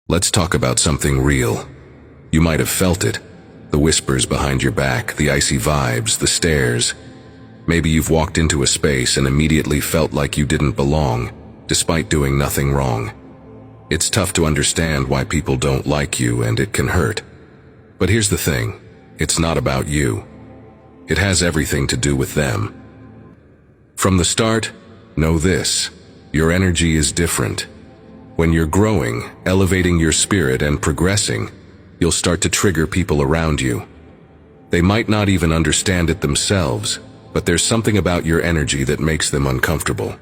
Let's talk about something real. You might have felt it. The whispers behind your back, the icy vibes, the stares. Maybe you've walked into a space and immediately felt like you didn't belong, despite doing nothing wrong. It's tough to understand why people don't like you, and it can hurt. But here's the thing, it's not about you. It has everything to do with them. From the start, know this, your energy is different. When you're growing, elevating your spirit and progressing, you'll start to trigger people around you. They might not even understand it themselves, but there's something about your energy that makes them uncomfortable.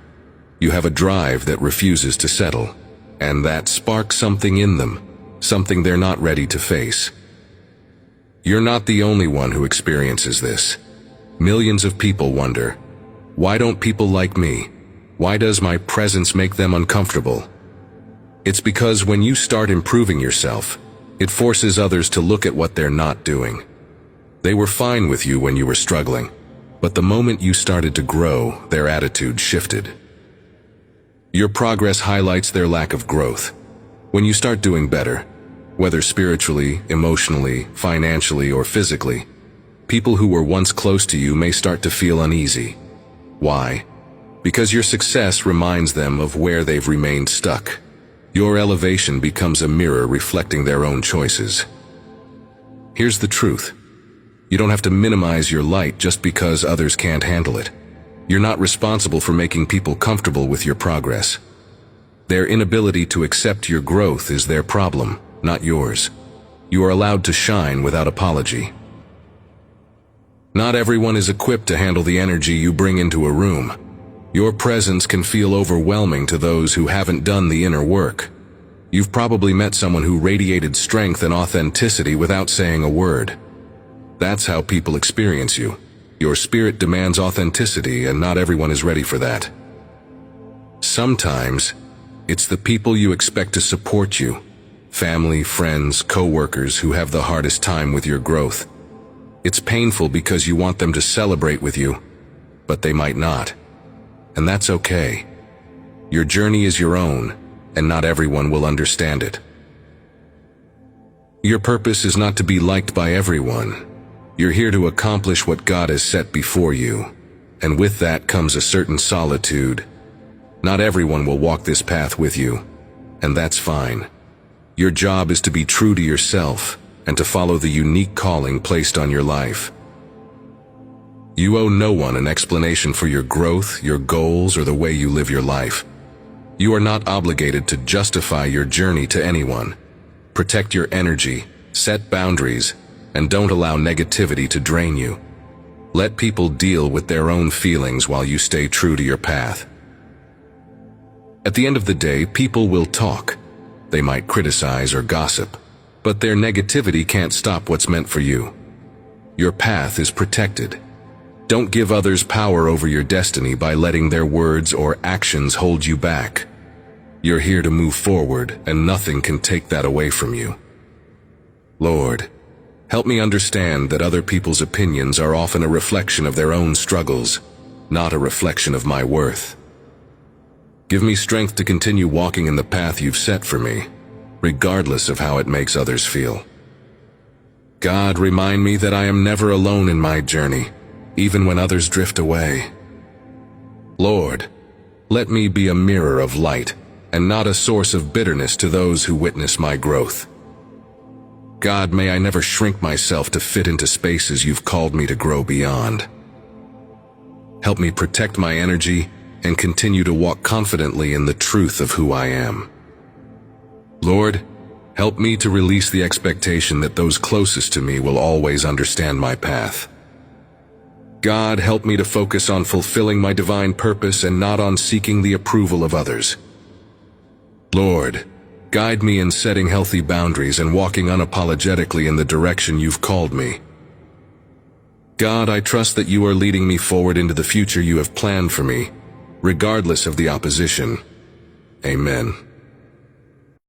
You have a drive that refuses to settle, and that sparks something in them, something they're not ready to face. You're not the only one who experiences this. Millions of people wonder, why don't people like me? Why does my presence make them uncomfortable? It's because when you start improving yourself, it forces others to look at what they're not doing. They were fine with you when you were struggling, but the moment you started to grow, their attitude shifted. Your progress highlights their lack of growth. When you start doing better, whether spiritually, emotionally, financially, or physically, people who were once close to you may start to feel uneasy. Why? Because your success reminds them of where they've remained stuck. Your elevation becomes a mirror reflecting their own choices. Here's the truth. You don't have to minimize your light just because others can't handle it. You're not responsible for making people comfortable with your progress. Their inability to accept your growth is their problem, not yours. You are allowed to shine without apology. Not everyone is equipped to handle the energy you bring into a room. Your presence can feel overwhelming to those who haven't done the inner work. You've probably met someone who radiated strength and authenticity without saying a word. That's how people experience you. Your spirit demands authenticity, and not everyone is ready for that. Sometimes, it's the people you expect to support you, family, friends, co-workers who have the hardest time with your growth. It's painful because you want them to celebrate with you, but they might not. And that's okay. Your journey is your own, and not everyone will understand it. Your purpose is not to be liked by everyone. You're here to accomplish what God has set before you, and with that comes a certain solitude. Not everyone will walk this path with you, and that's fine. Your job is to be true to yourself and to follow the unique calling placed on your life. You owe no one an explanation for your growth, your goals, or the way you live your life. You are not obligated to justify your journey to anyone. Protect your energy, set boundaries, and don't allow negativity to drain you. Let people deal with their own feelings while you stay true to your path. At the end of the day, people will talk. They might criticize or gossip, but their negativity can't stop what's meant for you. Your path is protected. Don't give others power over your destiny by letting their words or actions hold you back. You're here to move forward, and nothing can take that away from you. Lord, help me understand that other people's opinions are often a reflection of their own struggles, not a reflection of my worth. Give me strength to continue walking in the path you've set for me, regardless of how it makes others feel. God, remind me that I am never alone in my journey, even when others drift away. Lord, let me be a mirror of light and not a source of bitterness to those who witness my growth. God, may I never shrink myself to fit into spaces you've called me to grow beyond. Help me protect my energy and continue to walk confidently in the truth of who I am. Lord, help me to release the expectation that those closest to me will always understand my path. God, help me to focus on fulfilling my divine purpose and not on seeking the approval of others. Lord, guide me in setting healthy boundaries and walking unapologetically in the direction you've called me. God, I trust that you are leading me forward into the future you have planned for me, regardless of the opposition. Amen.